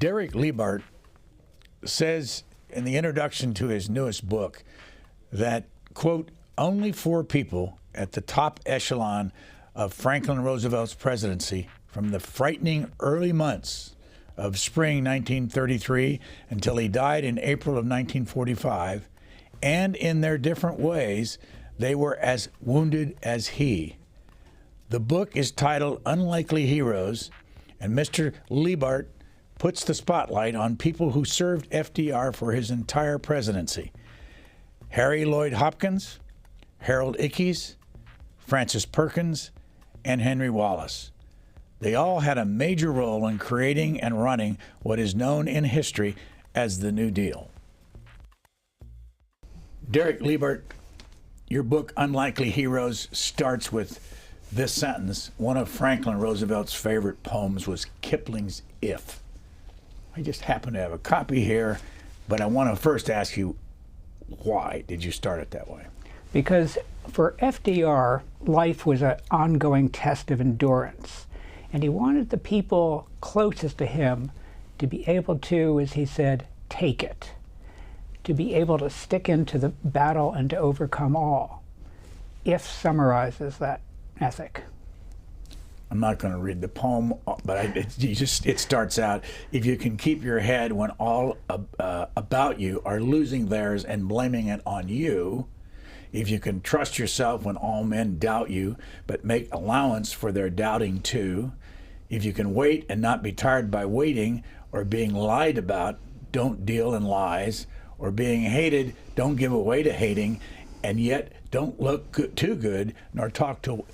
Derek Leebaert says in the introduction to his newest book that, quote, only four people at the top echelon of Franklin Roosevelt's presidency from the frightening early months of spring 1933 until he died in April of 1945, and in their different ways, they were as wounded as he. The book is titled Unlikely Heroes, and Mr. Leebaert puts the spotlight on people who served FDR for his entire presidency. Harry Lloyd Hopkins, Harold Ickes, Francis Perkins, and Henry Wallace. They all had a major role in creating and running what is known in history as the New Deal. Derek Leebaert, your book Unlikely Heroes starts with this sentence. One of Franklin Roosevelt's favorite poems was Kipling's If. I just happen to have a copy here, but I want to first ask you, why did you start it that way? Because for FDR, life was an ongoing test of endurance. And he wanted the people closest to him to be able to, as he said, take it, to be able to stick into the battle and to overcome all. If summarizes that ethic. I'm not going to read the poem, but it starts out, if you can keep your head when all about you are losing theirs and blaming it on you, if you can trust yourself when all men doubt you, but make allowance for their doubting too, if you can wait and not be tired by waiting or being lied about, don't deal in lies, or being hated, don't give away to hating, and yet don't look too good nor talk too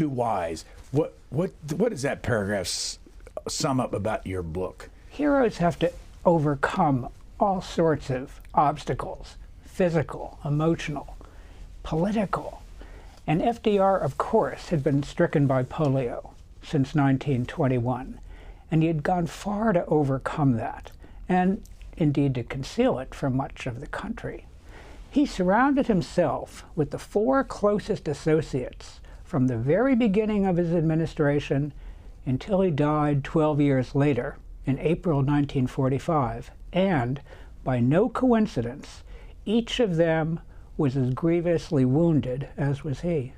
wise. What does that paragraph sum up about your book? Heroes have to overcome all sorts of obstacles, physical, emotional, political. And FDR, of course, had been stricken by polio since 1921, and he had gone far to overcome that, and indeed to conceal it from much of the country. He surrounded himself with the four closest associates from the very beginning of his administration until he died 12 years later in April 1945, and by no coincidence, each of them was as grievously wounded as was he.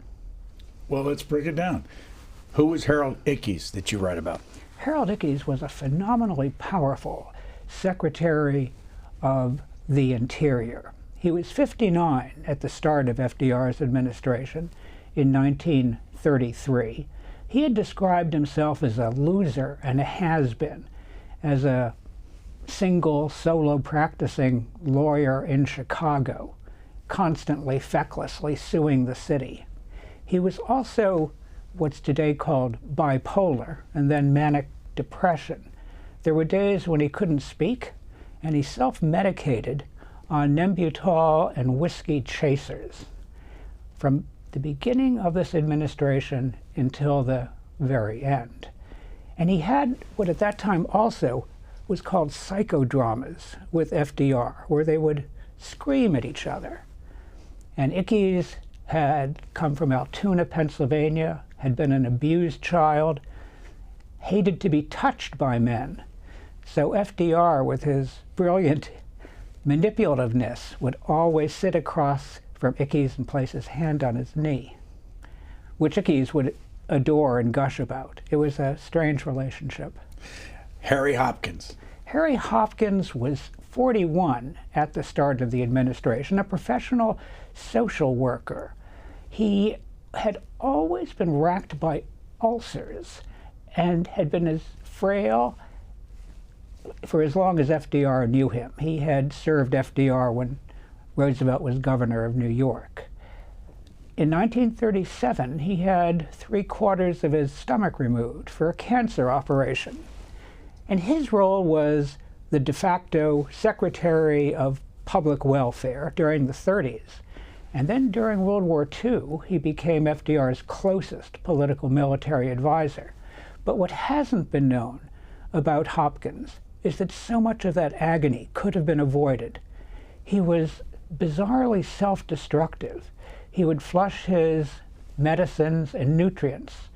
Well, let's break it down. Who was Harold Ickes that you write about? Harold Ickes was a phenomenally powerful Secretary of the Interior. He was 59 at the start of FDR's administration in 1933. He had described himself as a loser and a has-been, as a single solo practicing lawyer in Chicago, constantly fecklessly suing the city. He was also what's today called bipolar and then manic depression. There were days when he couldn't speak, and he self-medicated on Nembutal and whiskey chasers from the beginning of this administration until the very end. And he had what at that time also was called psychodramas with FDR, where they would scream at each other. And Ickes had come from Altoona, Pennsylvania, had been an abused child, hated to be touched by men. So FDR, with his brilliant manipulativeness, would always sit across from Ickes and place his hand on his knee, which Ickes would adore and gush about. It was a strange relationship. Harry Hopkins. Harry Hopkins was 41 at the start of the administration, a professional social worker. He had always been racked by ulcers and had been as frail for as long as FDR knew him. He had served FDR when Roosevelt was governor of New York. In 1937, he had 3/4 of his stomach removed for a cancer operation. And his role was the de facto Secretary of Public Welfare during the 30s. And then during World War II, he became FDR's closest political military advisor. But what hasn't been known about Hopkins is that so much of that agony could have been avoided. He was bizarrely self-destructive. He would flush his medicines and nutrients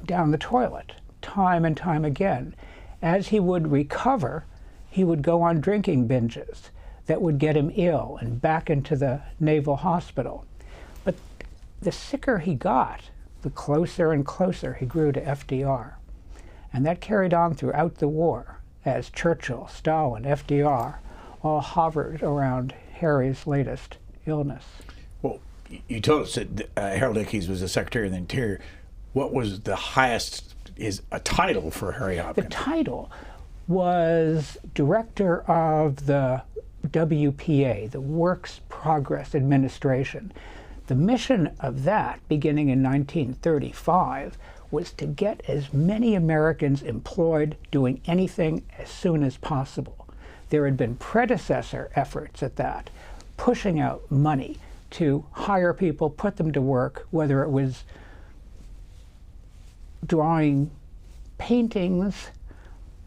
down the toilet time and time again. As he would recover, he would go on drinking binges that would get him ill and back into the Naval Hospital. But the sicker he got, the closer and closer he grew to FDR. And that carried on throughout the war, as Churchill, Stalin, FDR all hovered around Harry's latest illness. Well, you told us that Harold Ickes was the Secretary of the Interior. What was the highest, a title for Harry Hopkins? The title was Director of the WPA, the Works Progress Administration. The mission of that, beginning in 1935, was to get as many Americans employed doing anything as soon as possible. There had been predecessor efforts at that, pushing out money to hire people, put them to work, whether it was drawing paintings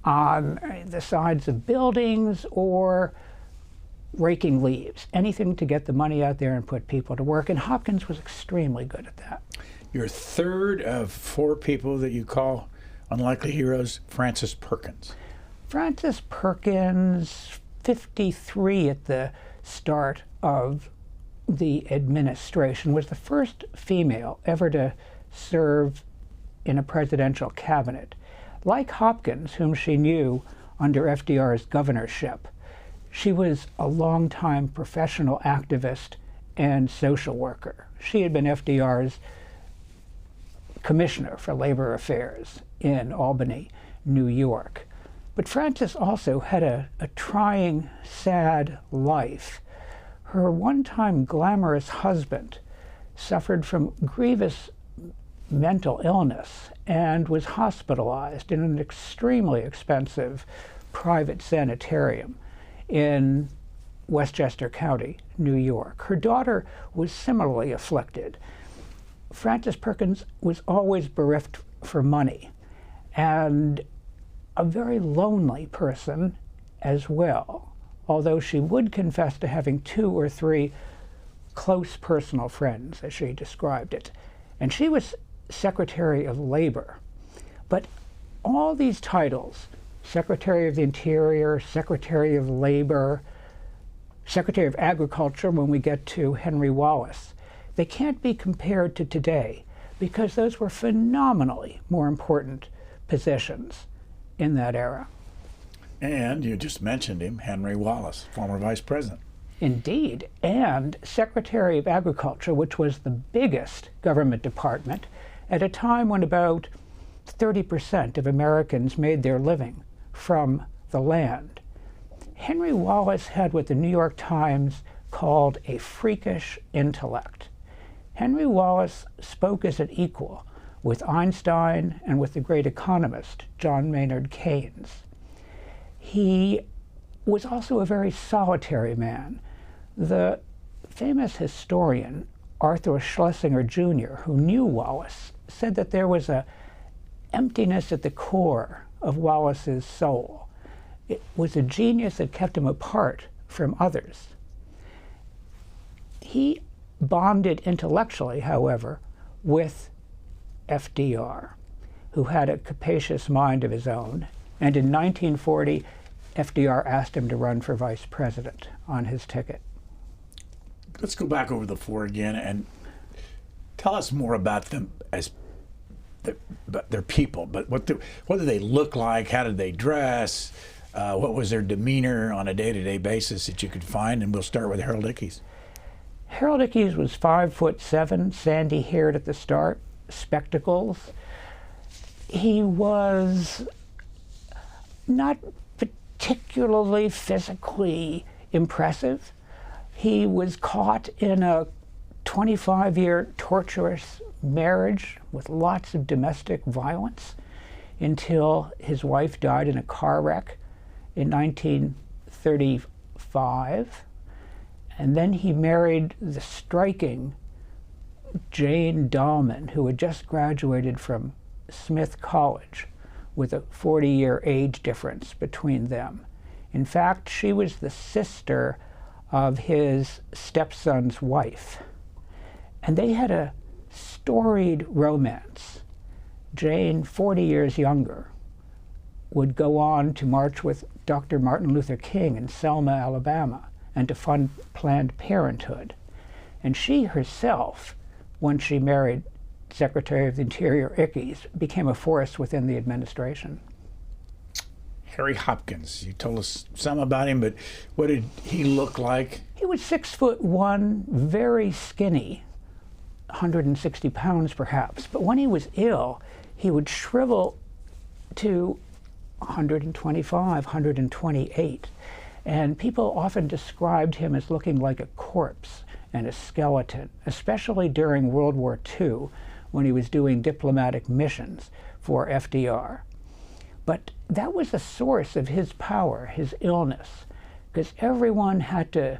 on the sides of buildings or raking leaves, anything to get the money out there and put people to work. And Hopkins was extremely good at that. Your third of four people that you call unlikely heroes, Frances Perkins. Frances Perkins, 53 at the start of the administration, was the first female ever to serve in a presidential cabinet. Like Hopkins, whom she knew under FDR's governorship, she was a longtime professional activist and social worker. She had been FDR's commissioner for labor affairs in Albany, New York. But Frances also had a trying, sad life. Her one-time glamorous husband suffered from grievous mental illness and was hospitalized in an extremely expensive private sanitarium in Westchester County, New York. Her daughter was similarly afflicted. Frances Perkins was always bereft for money and a very lonely person as well, although she would confess to having 2 or 3 close personal friends, as she described it. And she was Secretary of Labor. But all these titles, Secretary of the Interior, Secretary of Labor, Secretary of Agriculture when we get to Henry Wallace, they can't be compared to today because those were phenomenally more important positions in that era. And you just mentioned him, Henry Wallace, former vice president. Indeed, and Secretary of Agriculture, which was the biggest government department at a time when about 30% of Americans made their living from the land. Henry Wallace had what the New York Times called a freakish intellect. Henry Wallace spoke as an equal with Einstein and with the great economist, John Maynard Keynes. He was also a very solitary man. The famous historian Arthur Schlesinger Jr., who knew Wallace, said that there was an emptiness at the core of Wallace's soul. It was a genius that kept him apart from others. He bonded intellectually, however, with FDR, who had a capacious mind of his own. And in 1940, FDR asked him to run for vice president on his ticket. Let's go back over the 4 again and tell us more about them as their people. But what do they look like? How did they dress? What was their demeanor on a day-to-day basis that you could find? And we'll start with Harold Ickes. Harold Ickes was 5'7", sandy-haired at the start, spectacles. He was not particularly physically impressive. He was caught in a 25-year torturous marriage with lots of domestic violence until his wife died in a car wreck in 1935. And then he married the striking Jane Dahlman, who had just graduated from Smith College with a 40-year age difference between them. In fact, she was the sister of his stepson's wife. And they had a storied romance. Jane, 40 years younger, would go on to march with Dr. Martin Luther King in Selma, Alabama, and to fund Planned Parenthood. And she herself, when she married Secretary of the Interior Ickes, became a force within the administration. Harry Hopkins, you told us some about him, but what did he look like? He was 6'1", very skinny, 160 pounds perhaps. But when he was ill, he would shrivel to 125, 128. And people often described him as looking like a corpse and a skeleton, especially during World War II, when he was doing diplomatic missions for FDR. But that was the source of his power, his illness, because everyone had to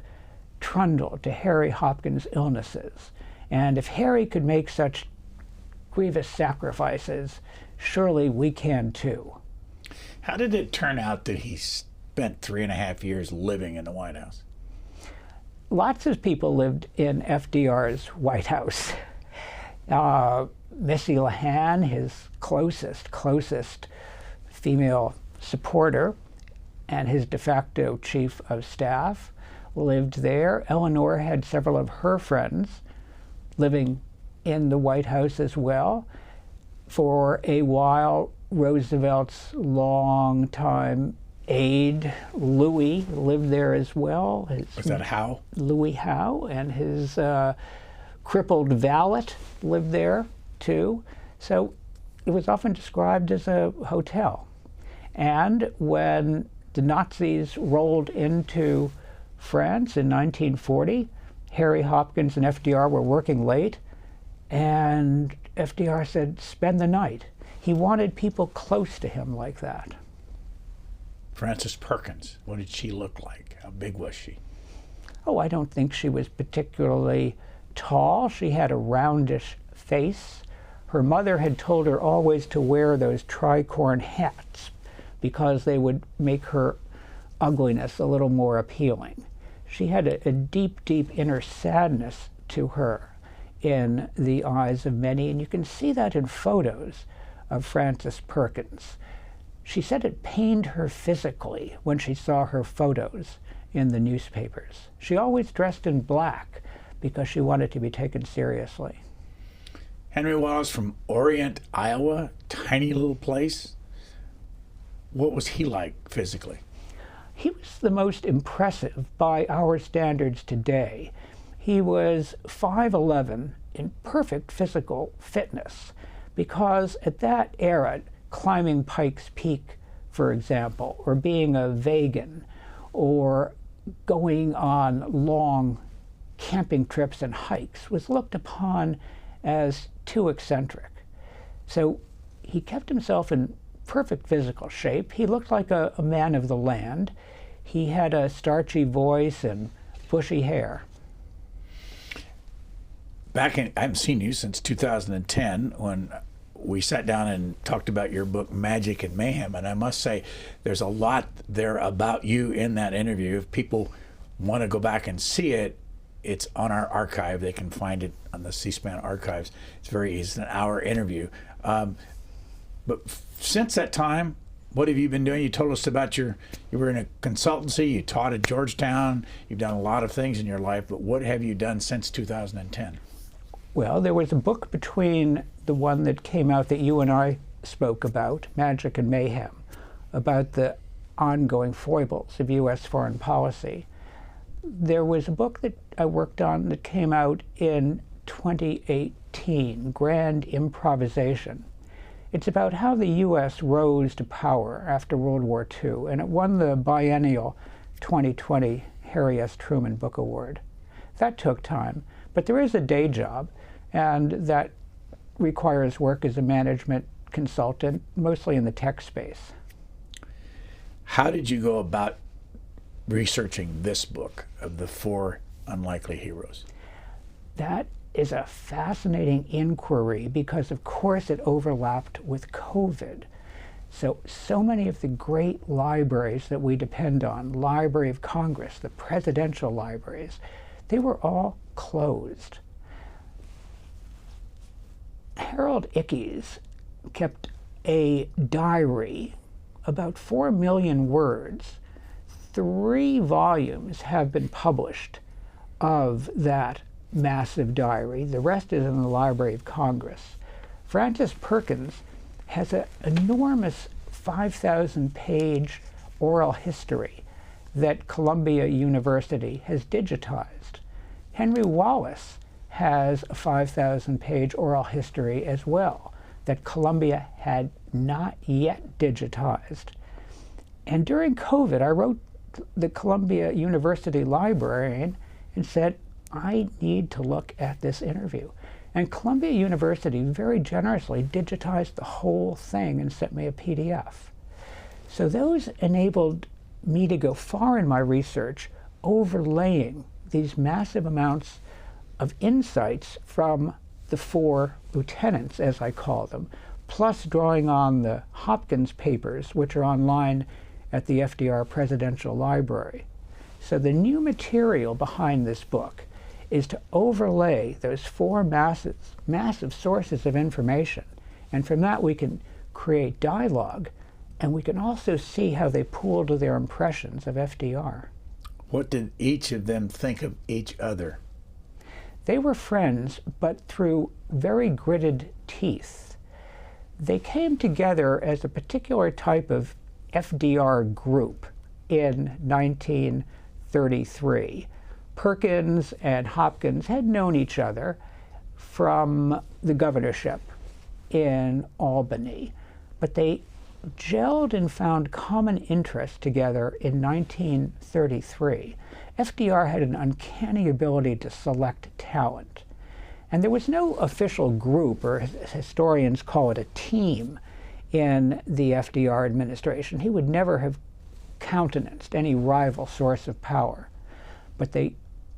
trundle to Harry Hopkins' illnesses. And if Harry could make such grievous sacrifices, surely we can too. How did it turn out that he spent 3.5 years living in the White House? Lots of people lived in FDR's White House. Missy Lehane, his closest female supporter, and his de facto chief of staff lived there. Eleanor had several of her friends living in the White House as well. For a while, Roosevelt's longtime aide, Louis, lived there as well. Was that Howe? Louis Howe, and his crippled valet lived there too. So it was often described as a hotel. And when the Nazis rolled into France in 1940, Harry Hopkins and FDR were working late, and FDR said, spend the night. He wanted people close to him like that. Frances Perkins, what did she look like? How big was she? Oh, I don't think she was particularly tall. She had a roundish face. Her mother had told her always to wear those tricorn hats because they would make her ugliness a little more appealing. She had a deep inner sadness to her in the eyes of many, and you can see that in photos of Frances Perkins. She said it pained her physically when she saw her photos in the newspapers. She always dressed in black because she wanted to be taken seriously. Henry Wallace from Orient, Iowa, tiny little place. What was he like physically? He was the most impressive by our standards today. He was 5'11" in perfect physical fitness because at that era, climbing Pikes Peak, for example, or being a vegan, or going on long camping trips and hikes was looked upon as too eccentric. So he kept himself in perfect physical shape. He looked like a man of the land. He had a starchy voice and bushy hair. I haven't seen you since 2010 when we sat down and talked about your book, Magic and Mayhem, and I must say there's a lot there about you in that interview. If people want to go back and see it, it's on our archive. They can find it on the C-SPAN archives. It's very easy. It's an hour interview. But since that time, what have you been doing? You told us about you were in a consultancy, you taught at Georgetown, you've done a lot of things in your life, but what have you done since 2010? Well, there was a book between the one that came out that you and I spoke about, Magic and Mayhem, about the ongoing foibles of U.S. foreign policy. There was a book that I worked on that came out in 2018, Grand Improvisation. It's about how the U.S. rose to power after World War II, and it won the biennial 2020 Harry S. Truman Book Award. That took time, but there is a day job, and that requires work as a management consultant, mostly in the tech space. How did you go about researching this book of the 4 unlikely heroes? That is a fascinating inquiry because, of course, it overlapped with COVID. So many of the great libraries that we depend on, Library of Congress, the presidential libraries, they were all closed. Harold Ickes kept a diary about 4 million words. 3 volumes have been published of that massive diary. The rest is in the Library of Congress. Francis Perkins has an enormous 5,000-page oral history that Columbia University has digitized. Henry Wallace has a 5,000-page oral history as well that Columbia had not yet digitized. And during COVID, I wrote the Columbia University librarian and said, I need to look at this interview. And Columbia University very generously digitized the whole thing and sent me a PDF. So those enabled me to go far in my research, overlaying these massive amounts of insights from the 4 lieutenants, as I call them, plus drawing on the Hopkins papers, which are online at the FDR Presidential Library. So the new material behind this book is to overlay those 4 massive sources of information. And from that we can create dialogue, and we can also see how they pooled their impressions of FDR. What did each of them think of each other? They were friends, but through very gritted teeth. They came together as a particular type of FDR group in 1933. Perkins and Hopkins had known each other from the governorship in Albany, but they gelled and found common interest together in 1933. FDR had an uncanny ability to select talent. And there was no official group, or historians call it a team, in the FDR administration. He would never have countenanced any rival source of power. But they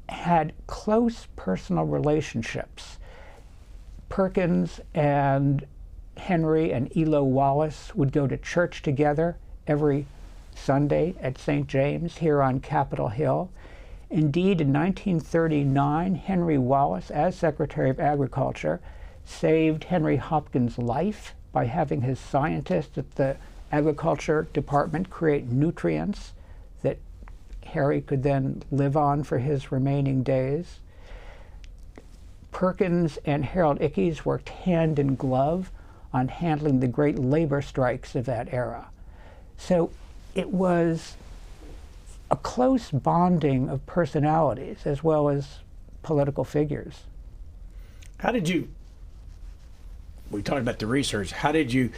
had close personal relationships. Perkins and Henry and Elo Wallace would go to church together every Sunday at St. James here on Capitol Hill. Indeed, in 1939, Henry Wallace, as Secretary of Agriculture, saved Henry Hopkins' life by having his scientists at the Agriculture Department create nutrients that Harry could then live on for his remaining days. Perkins and Harold Ickes worked hand in glove on handling the great labor strikes of that era. So it was a close bonding of personalities as well as political figures. How did you, we talked about the research, how did you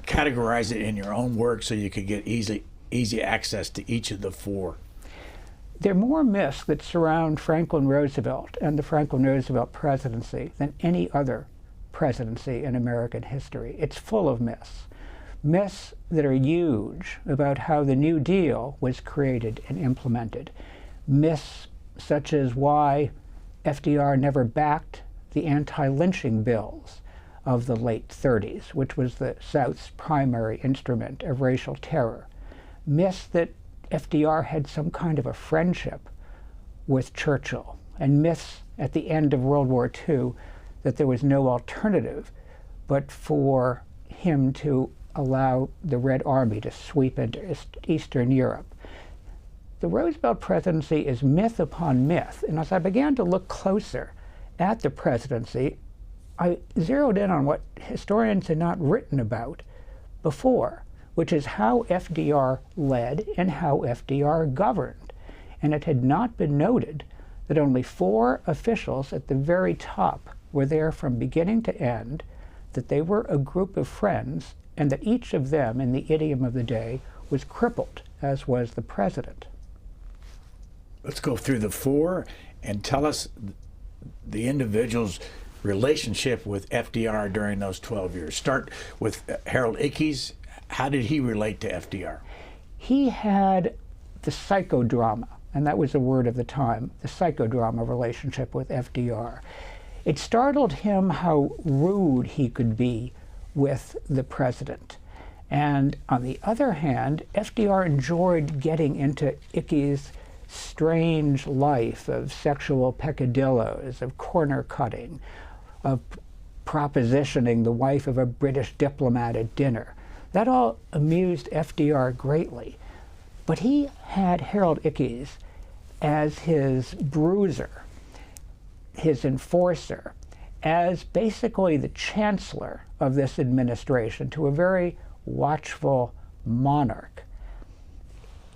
categorize it in your own work so you could get easy access to each of the 4? There are more myths that surround Franklin Roosevelt and the Franklin Roosevelt presidency than any other presidency in American history. It's full of myths. Myths that are huge about how the New Deal was created and implemented. Myths such as why FDR never backed the anti-lynching bills of the late 30s, which was the South's primary instrument of racial terror. Myths that FDR had some kind of a friendship with Churchill, and myths at the end of World War II that there was no alternative but for him to allow the Red Army to sweep into Eastern Europe. The Roosevelt presidency is myth upon myth, and as I began to look closer at the presidency, I zeroed in on what historians had not written about before, which is how FDR led and how FDR governed. And it had not been noted that only 4 officials at the very top were there from beginning to end, that they were a group of friends, and that each of them, in the idiom of the day, was crippled, as was the president. Let's go through the 4 and tell us the individual's relationship with FDR during those 12 years. Start with Harold Ickes. How did he relate to FDR? He had the psychodrama, and that was a word of the time, the psychodrama relationship with FDR. It startled him how rude he could be with the president. And on the other hand, FDR enjoyed getting into Ickes' strange life of sexual peccadillos, of corner cutting, of propositioning the wife of a British diplomat at dinner. That all amused FDR greatly. But he had Harold Ickes as his bruiser, his enforcer, as basically the chancellor of this administration to a very watchful monarch.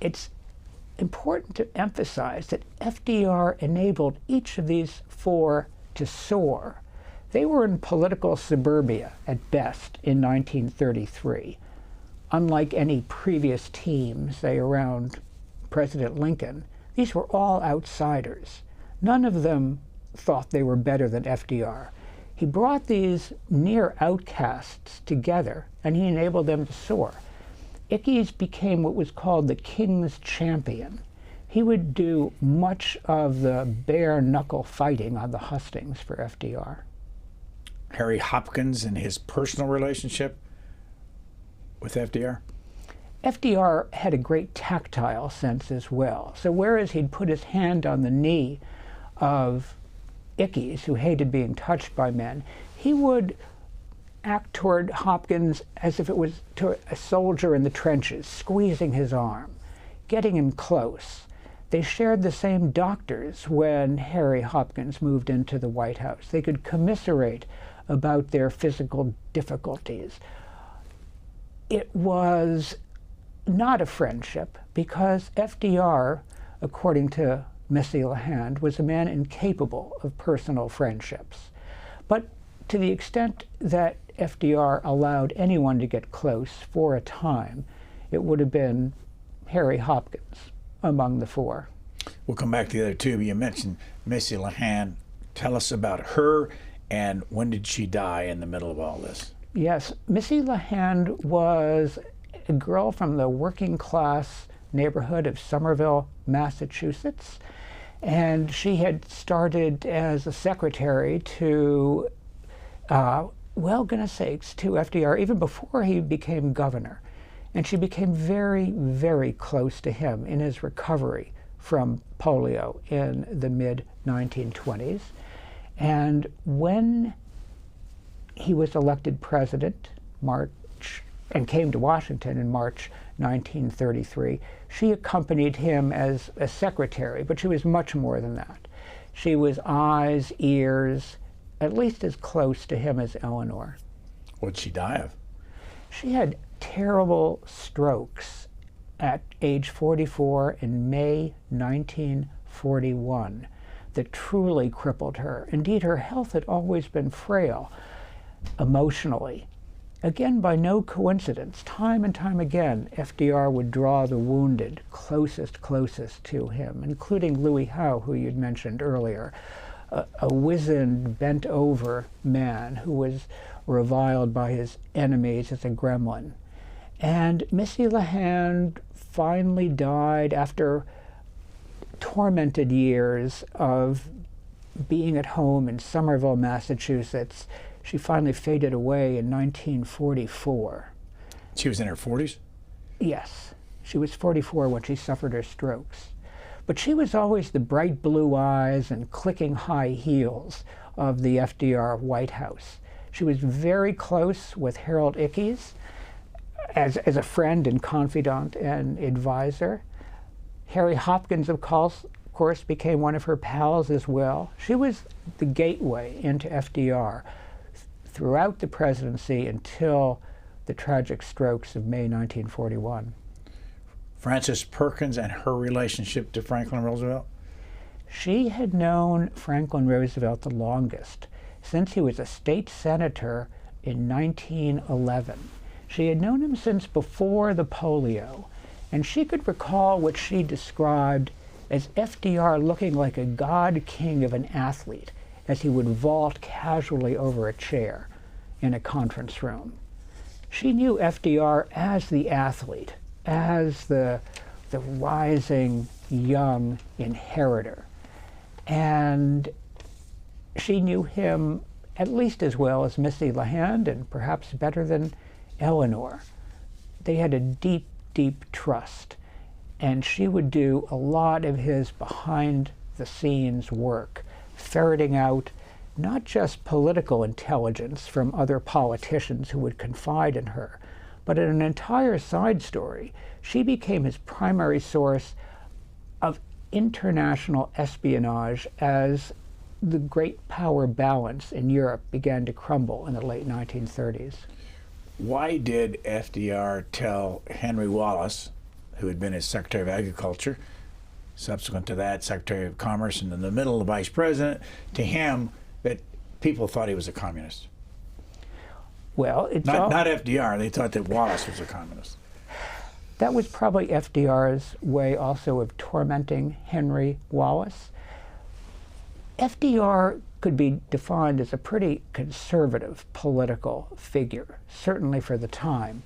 It's important to emphasize that FDR enabled each of these four to soar. They were in political suburbia at best in 1933. Unlike any previous team, say around President Lincoln, these were all outsiders. None of them thought they were better than FDR. He brought these near outcasts together, and he enabled them to soar. Ickes became what was called the king's champion. He would do much of the bare-knuckle fighting on the hustings for FDR. Harry Hopkins and his personal relationship with FDR? FDR had a great tactile sense as well. So whereas he'd put his hand on the knee of Ickes, who hated being touched by men, he would act toward Hopkins as if it was to a soldier in the trenches, squeezing his arm, getting him close. They shared the same doctors when Harry Hopkins moved into the White House. They could commiserate about their physical difficulties. It was not a friendship because FDR, according to Missy LeHand, was a man incapable of personal friendships. But to the extent that FDR allowed anyone to get close for a time, it would have been Harry Hopkins among the four. We'll come back to the other two, but you mentioned Missy LeHand. Tell us about her, and when did she die in the middle of all this? Yes, Missy LeHand was a girl from the working class neighborhood of Somerville, Massachusetts, and she had started as a secretary to, goodness sakes, to FDR even before he became governor. And she became very, very close to him in his recovery from polio in the mid-1920s. And when he was elected president, and came to Washington in March 1933, she accompanied him as a secretary, but she was much more than that. She was eyes, ears, at least as close to him as Eleanor. What'd she die of? She had terrible strokes at age 44 in May 1941 that truly crippled her. Indeed, her health had always been frail emotionally. Again, by no coincidence, time and time again, FDR would draw the wounded closest to him, including Louis Howe, who you'd mentioned earlier, a wizened, bent-over man who was reviled by his enemies as a gremlin. And Missy LeHand finally died after tormented years of being at home in Somerville, Massachusetts. She finally faded away in 1944. She was in her 40s? Yes. She was 44 when she suffered her strokes. But she was always the bright blue eyes and clicking high heels of the FDR White House. She was very close with Harold Ickes as a friend and confidant and advisor. Harry Hopkins, of course, became one of her pals as well. She was the gateway into FDR throughout the presidency until the tragic strokes of May 1941. Frances Perkins and her relationship to Franklin Roosevelt? She had known Franklin Roosevelt the longest, since he was a state senator in 1911. She had known him since before the polio, and she could recall what she described as FDR looking like a god king of an athlete as he would vault casually over a chair in a conference room. She knew FDR as the athlete, as the rising young inheritor. And she knew him at least as well as Missy LeHand, and perhaps better than Eleanor. They had a deep, deep trust, and she would do a lot of his behind-the-scenes work, ferreting out not just political intelligence from other politicians who would confide in her, But in an entire side story, she became his primary source of international espionage as the great power balance in Europe began to crumble in the late 1930s. Why did FDR tell Henry Wallace, who had been his Secretary of Agriculture, subsequent to that Secretary of Commerce, and in the middle the Vice President, to him that people thought he was a communist? Well, it's not FDR. They thought that Wallace was a communist. That was probably FDR's way also of tormenting Henry Wallace. FDR could be defined as a pretty conservative political figure, certainly for the time.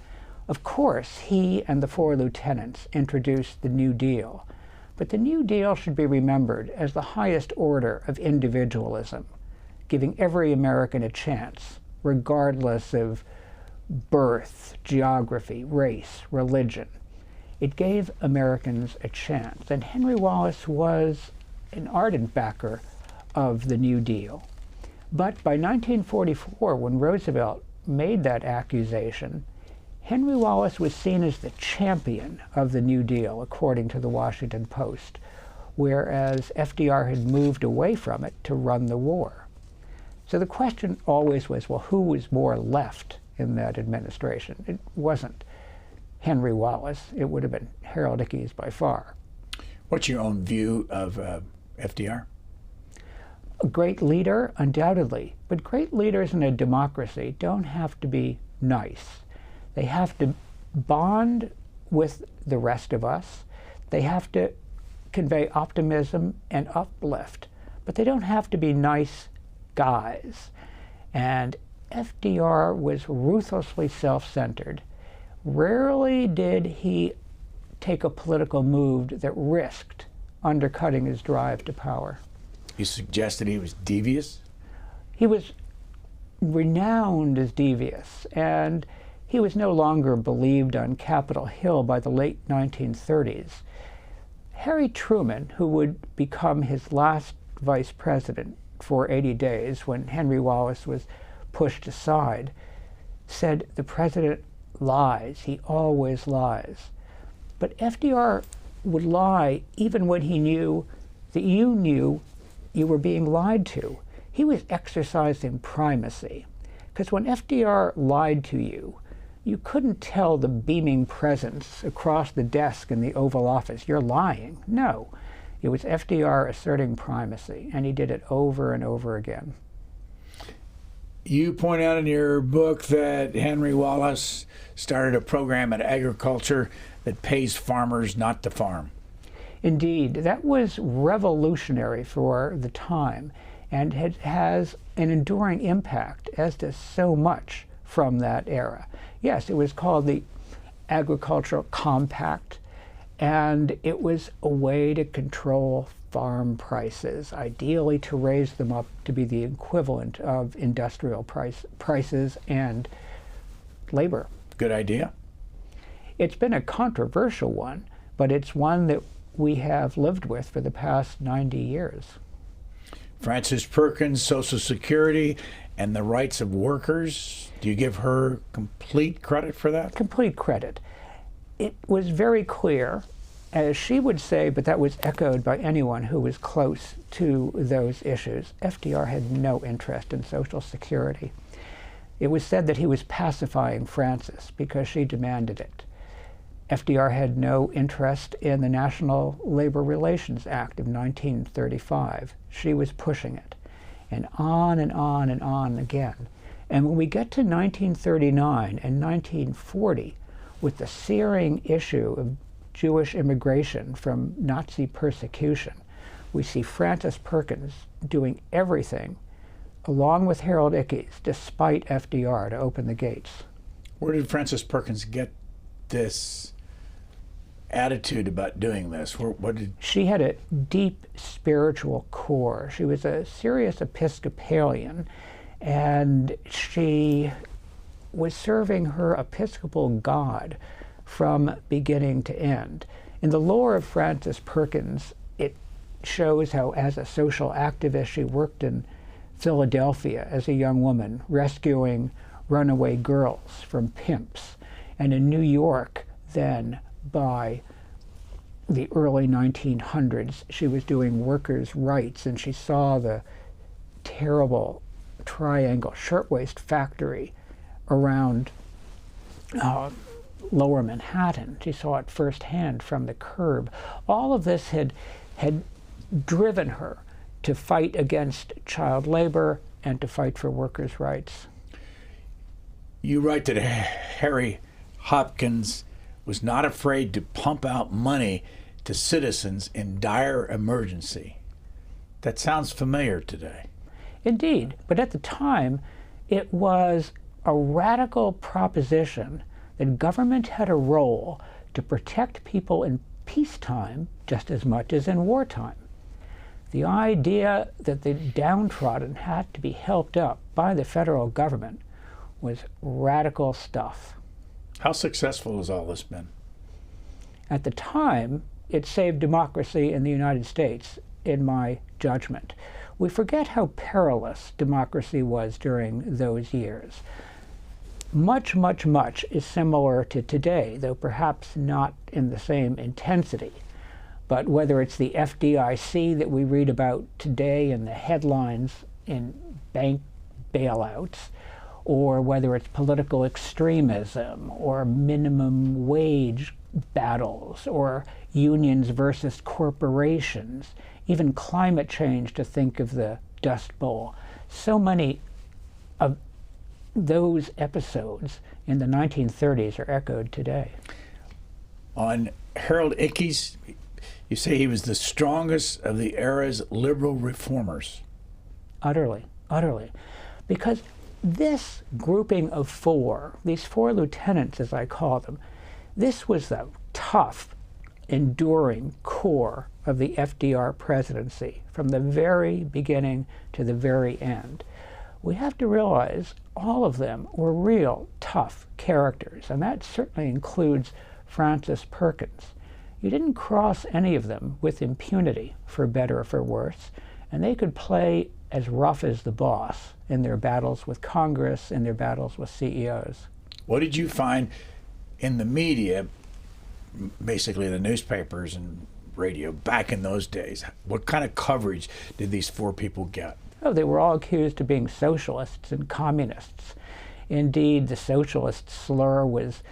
Of course, he and the four lieutenants introduced the New Deal, but the New Deal should be remembered as the highest order of individualism, giving every American a chance, regardless of birth, geography, race, religion. It gave Americans a chance, and Henry Wallace was an ardent backer of the New Deal. But by 1944, when Roosevelt made that accusation, Henry Wallace was seen as the champion of the New Deal, according to the Washington Post, whereas FDR had moved away from it to run the war. So the question always was, well, who was more left in that administration? It wasn't Henry Wallace. It would have been Harold Ickes by far. What's your own view of FDR? A great leader, undoubtedly, but great leaders in a democracy don't have to be nice. They have to bond with the rest of us. They have to convey optimism and uplift, but they don't have to be nice guys. And FDR was ruthlessly self-centered. Rarely did he take a political move that risked undercutting his drive to power. You suggested he was devious? He was renowned as devious, and he was no longer believed on Capitol Hill by the late 1930s. Harry Truman, who would become his last vice president for 80 days when Henry Wallace was pushed aside, said, "The president lies. He always lies." But FDR would lie even when he knew that you knew you were being lied to. He was exercising primacy. Because when FDR lied to you, you couldn't tell the beaming presence across the desk in the Oval Office, "You're lying." No. It was FDR asserting primacy, and he did it over and over again. You point out in your book that Henry Wallace started a program at agriculture that pays farmers not to farm. Indeed, that was revolutionary for the time, and has an enduring impact, as does so much from that era. Yes, it was called the Agricultural Compact, and it was a way to control farm prices, ideally to raise them up to be the equivalent of industrial prices and labor. Good idea. It's been a controversial one, but it's one that we have lived with for the past 90 years. Frances Perkins, Social Security and the rights of workers, do you give her complete credit for that? Complete credit. It was very clear, as she would say, but that was echoed by anyone who was close to those issues. FDR had no interest in Social Security. It was said that he was pacifying Frances because she demanded it. FDR had no interest in the National Labor Relations Act of 1935. She was pushing it, and on and on and on again. And when we get to 1939 and 1940, with the searing issue of Jewish immigration from Nazi persecution, we see Frances Perkins doing everything, along with Harold Ickes, despite FDR, to open the gates. Where did Frances Perkins get this attitude about doing this? She had a deep spiritual core. She was a serious Episcopalian, and she was serving her Episcopal God from beginning to end. In the lore of Frances Perkins, it shows how, as a social activist, she worked in Philadelphia as a young woman, rescuing runaway girls from pimps. And in New York then, by the early 1900s, she was doing workers' rights, and she saw the terrible triangle shirtwaist factory around lower Manhattan. She saw it firsthand from the curb. All of this had driven her to fight against child labor and to fight for workers' rights. You write that Harry Hopkins was not afraid to pump out money to citizens in dire emergency. That sounds familiar today. Indeed, but at the time, it was a radical proposition that government had a role to protect people in peacetime just as much as in wartime. The idea that the downtrodden had to be helped up by the federal government was radical stuff. How successful has all this been? At the time, it saved democracy in the United States, in my judgment. We forget how perilous democracy was during those years. Much, much, much is similar to today, though perhaps not in the same intensity. But whether it's the FDIC that we read about today in the headlines in bank bailouts, or whether it's political extremism, or minimum wage battles, or unions versus corporations, even climate change, to think of the Dust Bowl. So many of those episodes in the 1930s are echoed today. On Harold Ickes, you say he was the strongest of the era's liberal reformers. Utterly, utterly. Because this grouping of four, these four lieutenants as I call them, this was the tough, enduring core of the FDR presidency from the very beginning to the very end. We have to realize all of them were real tough characters, and that certainly includes Francis Perkins. You didn't cross any of them with impunity, for better or for worse, and they could play as rough as the boss in their battles with Congress, in their battles with CEOs. What did you find in the media, basically the newspapers and radio, back in those days? What kind of coverage did these four people get? Oh, they were all accused of being socialists and communists. Indeed, the socialist slur was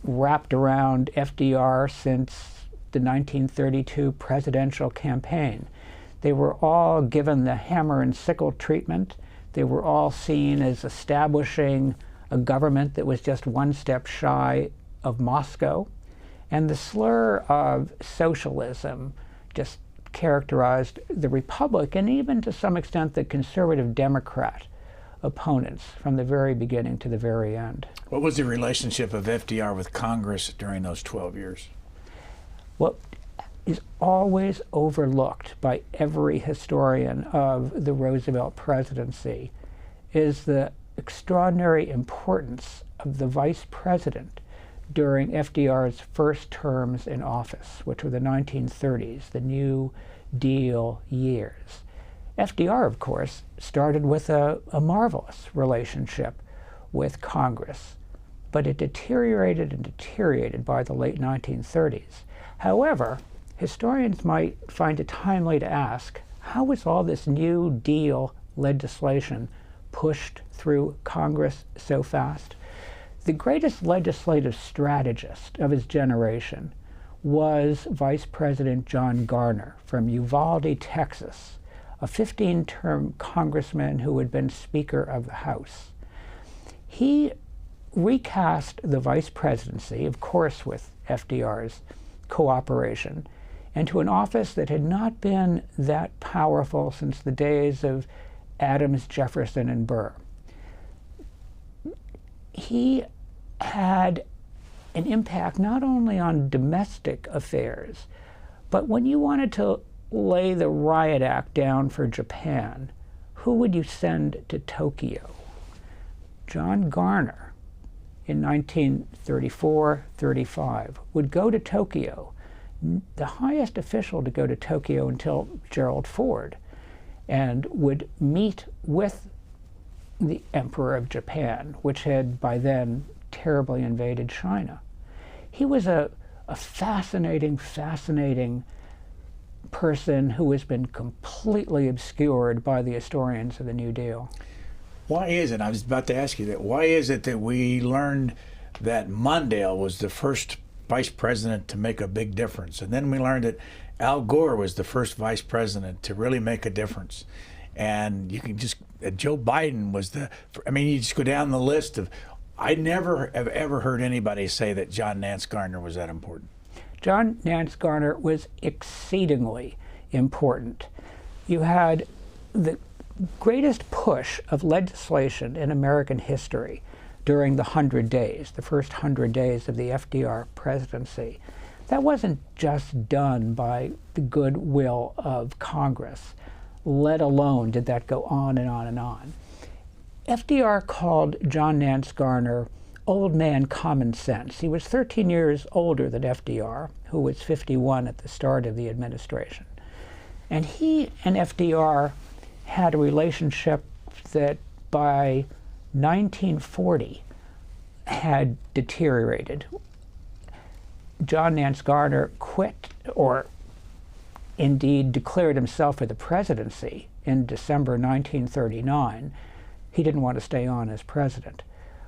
wrapped around FDR since the 1932 presidential campaign. They were all given the hammer and sickle treatment. They were all seen as establishing a government that was just one step shy of Moscow. And the slur of socialism just characterized the Republic, and even to some extent the conservative Democrat opponents, from the very beginning to the very end. What was the relationship of FDR with Congress during those 12 years? What is always overlooked by every historian of the Roosevelt presidency is the extraordinary importance of the vice president during FDR's first terms in office, which were the 1930s, the New Deal years. FDR, of course, started with a marvelous relationship with Congress, but it deteriorated and deteriorated by the late 1930s. However, historians might find it timely to ask, how was all this New Deal legislation pushed through Congress so fast? The greatest legislative strategist of his generation was Vice President John Garner from Uvalde, Texas, a 15-term congressman who had been Speaker of the House. He recast the vice presidency, of course with FDR's cooperation, into an office that had not been that powerful since the days of Adams, Jefferson, and Burr. He had an impact not only on domestic affairs, but when you wanted to lay the riot act down for Japan, who would you send to Tokyo? John Garner, in 1934-35, would go to Tokyo, the highest official to go to Tokyo until Gerald Ford, and would meet with the Emperor of Japan, which had by then terribly invaded China. He was a fascinating person who has been completely obscured by the historians of the New Deal. Why is it, I was about to ask you that, why is it that we learned that Mondale was the first vice president to make a big difference, and then we learned that Al Gore was the first vice president to really make a difference, and you can just, Joe Biden was you just go down the list of, I never have ever heard anybody say that John Nance Garner was that important. John Nance Garner was exceedingly important. You had the greatest push of legislation in American history during the 100 days, the first 100 days of the FDR presidency. That wasn't just done by the goodwill of Congress, let alone did that go on and on and on. FDR called John Nance Garner old man common sense. He was 13 years older than FDR, who was 51 at the start of the administration. And he and FDR had a relationship that by 1940 had deteriorated. John Nance Garner quit, or indeed declared himself for the presidency in December 1939. He didn't want to stay on as president.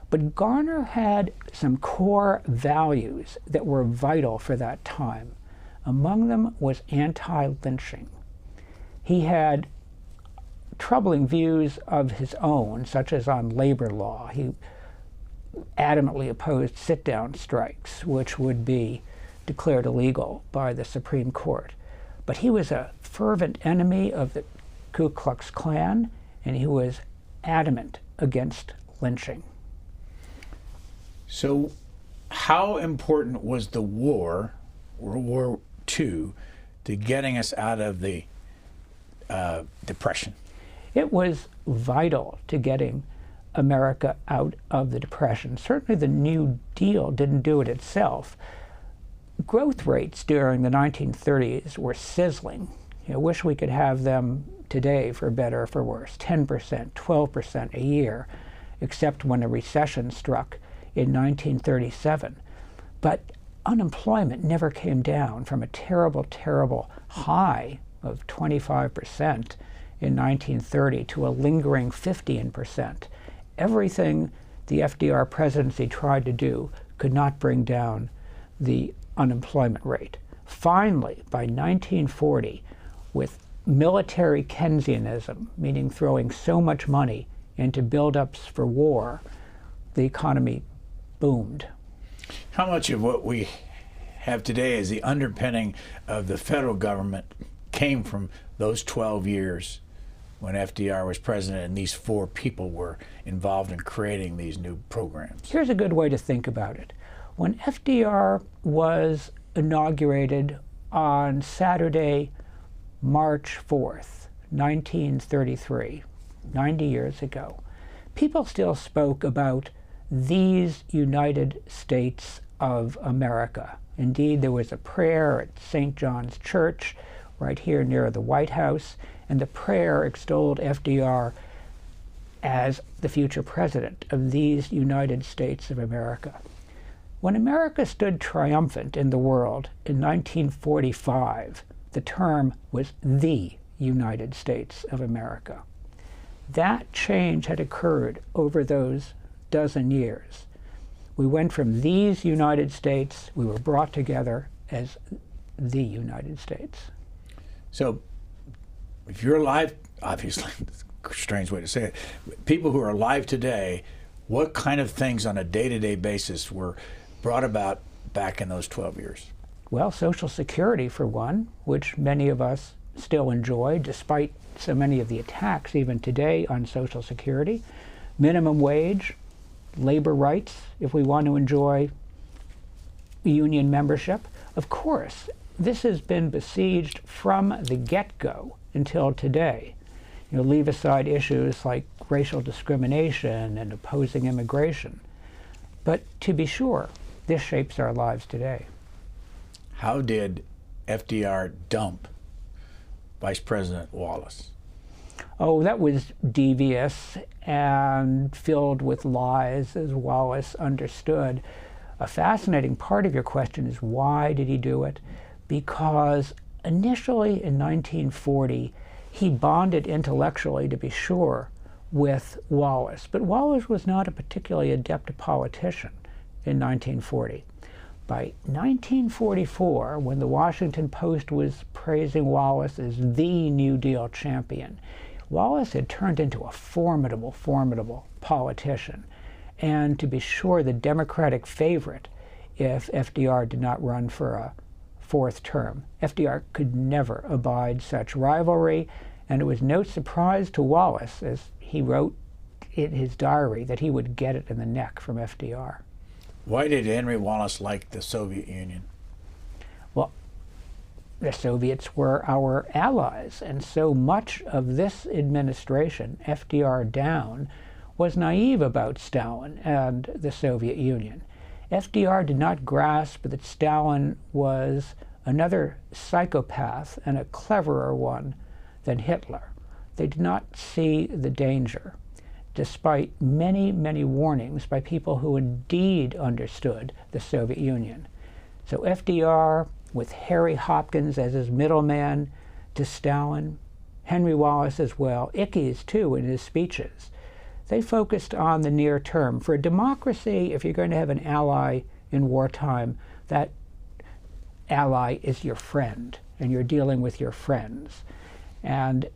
But Garner had some core values that were vital for that time. Among them was anti-lynching. He had troubling views of his own, such as on labor law. He adamantly opposed sit-down strikes, which would be declared illegal by the Supreme Court. But he was a fervent enemy of the Ku Klux Klan, and he was adamant against lynching. So how important was the war, World War II, to getting us out of the Depression? It was vital to getting America out of the Depression. Certainly the New Deal didn't do it itself. Growth rates during the 1930s were sizzling. I wish we could have them today, for better or for worse, 10%, 12% a year, except when a recession struck in 1937. But unemployment never came down from a terrible, terrible high of 25% in 1930 to a lingering 15%. Everything the FDR presidency tried to do could not bring down the unemployment rate. Finally, by 1940, with military Keynesianism, meaning throwing so much money into buildups for war, the economy boomed. How much of what we have today as the underpinning of the federal government came from those 12 years when FDR was president and these four people were involved in creating these new programs? Here's a good way to think about it. When FDR was inaugurated on Saturday, March 4th, 1933, 90 years ago, people still spoke about these United States of America. Indeed, there was a prayer at St. John's Church right here near the White House, and the prayer extolled FDR as the future president of these United States of America. When America stood triumphant in the world in 1945, the term was the United States of America. That change had occurred over those dozen years. We went from these United States, we were brought together as the United States. So if you're alive, obviously, it's a strange way to say it, people who are alive today, what kind of things on a day-to-day basis were brought about back in those 12 years? Well, Social Security, for one, which many of us still enjoy, despite so many of the attacks even today on Social Security. Minimum wage, labor rights, if we want to enjoy union membership. Of course, this has been besieged from the get-go until today. You know, leave aside issues like racial discrimination and opposing immigration. But to be sure, this shapes our lives today. How did FDR dump Vice President Wallace? Oh, that was devious and filled with lies, as Wallace understood. A fascinating part of your question is, why did he do it? Because initially in 1940, he bonded intellectually, to be sure, with Wallace. But Wallace was not a particularly adept politician in 1940. By 1944, when the Washington Post was praising Wallace as the New Deal champion, Wallace had turned into a formidable politician, and to be sure, the Democratic favorite if FDR did not run for a fourth term. FDR could never abide such rivalry, and it was no surprise to Wallace, as he wrote in his diary, that he would get it in the neck from FDR. Why did Henry Wallace like the Soviet Union? Well, the Soviets were our allies, and so much of this administration, FDR down, was naive about Stalin and the Soviet Union. FDR did not grasp that Stalin was another psychopath, and a cleverer one than Hitler. They did not see the danger, despite many, many warnings by people who indeed understood the Soviet Union. So FDR, with Harry Hopkins as his middleman to Stalin, Henry Wallace as well, Ickes too in his speeches, they focused on the near term. For a democracy, if you're going to have an ally in wartime, that ally is your friend, and you're dealing with your friends. And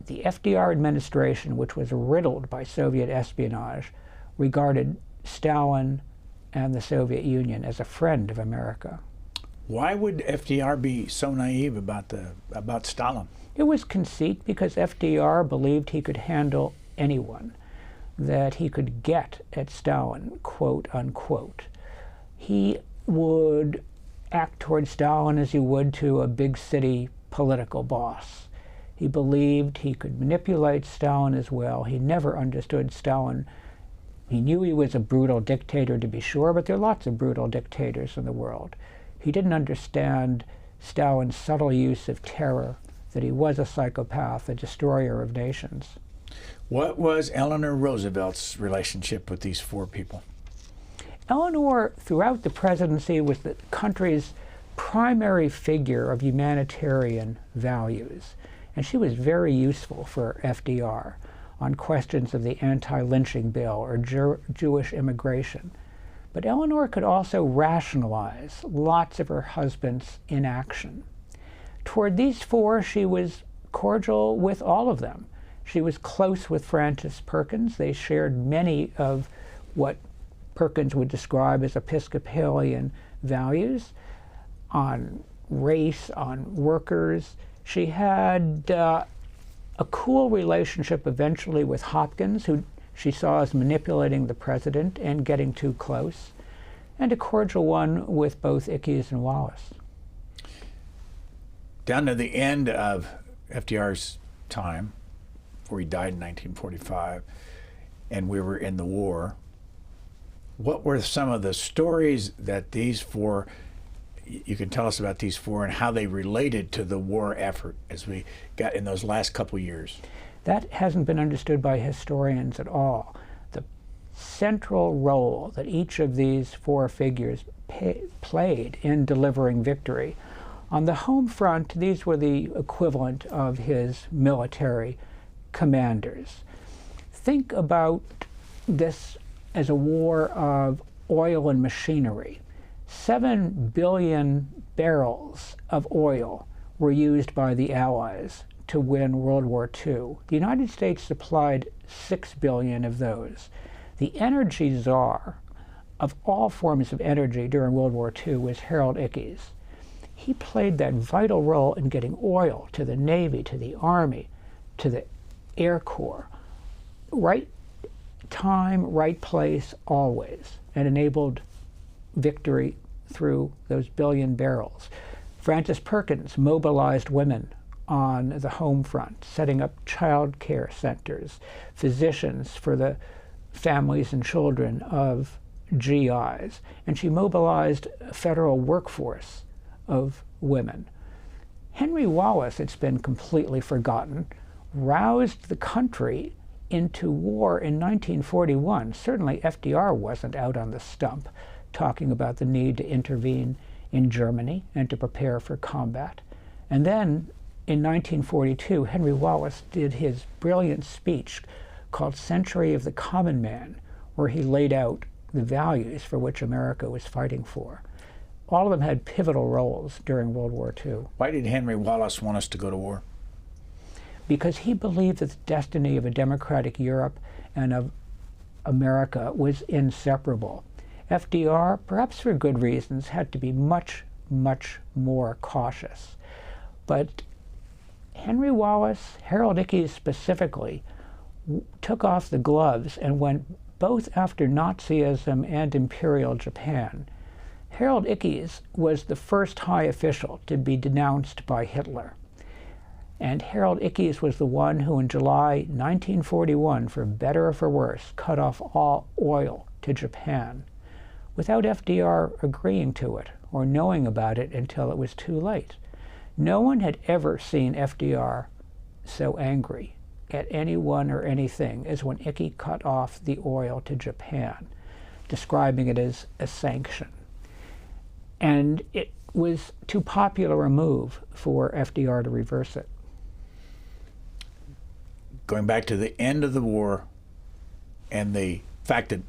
the FDR administration, which was riddled by Soviet espionage, regarded Stalin and the Soviet Union as a friend of America. Why would FDR be so naive about Stalin? It was conceit, because FDR believed he could handle anyone, that he could get at Stalin, quote unquote. He would act toward Stalin as you would to a big city political boss. He believed he could manipulate Stalin as well. He never understood Stalin. He knew he was a brutal dictator, to be sure, but there are lots of brutal dictators in the world. He didn't understand Stalin's subtle use of terror, that he was a psychopath, a destroyer of nations. What was Eleanor Roosevelt's relationship with these four people? Eleanor, throughout the presidency, was the country's primary figure of humanitarian values, and she was very useful for FDR on questions of the anti-lynching bill or Jewish immigration. But Eleanor could also rationalize lots of her husband's inaction. Toward these four, she was cordial with all of them. She was close with Francis Perkins. They shared many of what Perkins would describe as Episcopalian values on race, on workers. She had a cool relationship eventually with Hopkins, who she saw as manipulating the president and getting too close, and a cordial one with both Ickes and Wallace. Down to the end of FDR's time, before he died in 1945, and we were in the war, what were some of the stories that these four, you can tell us about these four and how they related to the war effort as we got in those last couple years? That hasn't been understood by historians at all. The central role that each of these four figures played in delivering victory. On the home front, these were the equivalent of his military commanders. Think about this as a war of oil and machinery. 7 billion barrels of oil were used by the Allies to win World War II. The United States supplied 6 billion of those. The energy czar of all forms of energy during World War II was Harold Ickes. He played that vital role in getting oil to the Navy, to the Army, to the Air Corps. Right time, right place, always, and enabled victory through those billion barrels. Francis Perkins mobilized women on the home front, setting up child care centers, physicians for the families and children of GIs, and she mobilized a federal workforce of women. Henry Wallace, it's been completely forgotten, roused the country into war in 1941. Certainly FDR wasn't out on the stump talking about the need to intervene in Germany and to prepare for combat. And then in 1942, Henry Wallace did his brilliant speech called Century of the Common Man, where he laid out the values for which America was fighting for. All of them had pivotal roles during World War II. Why did Henry Wallace want us to go to war? Because he believed that the destiny of a democratic Europe and of America was inseparable. FDR, perhaps for good reasons, had to be much, much more cautious. But Henry Wallace, Harold Ickes specifically, took off the gloves and went both after Nazism and Imperial Japan. Harold Ickes was the first high official to be denounced by Hitler. And Harold Ickes was the one who in July 1941, for better or for worse, cut off all oil to Japan without FDR agreeing to it or knowing about it until it was too late. No one had ever seen FDR so angry at anyone or anything as when Ickes cut off the oil to Japan, describing it as a sanction. And it was too popular a move for FDR to reverse it. Going back to the end of the war and the fact that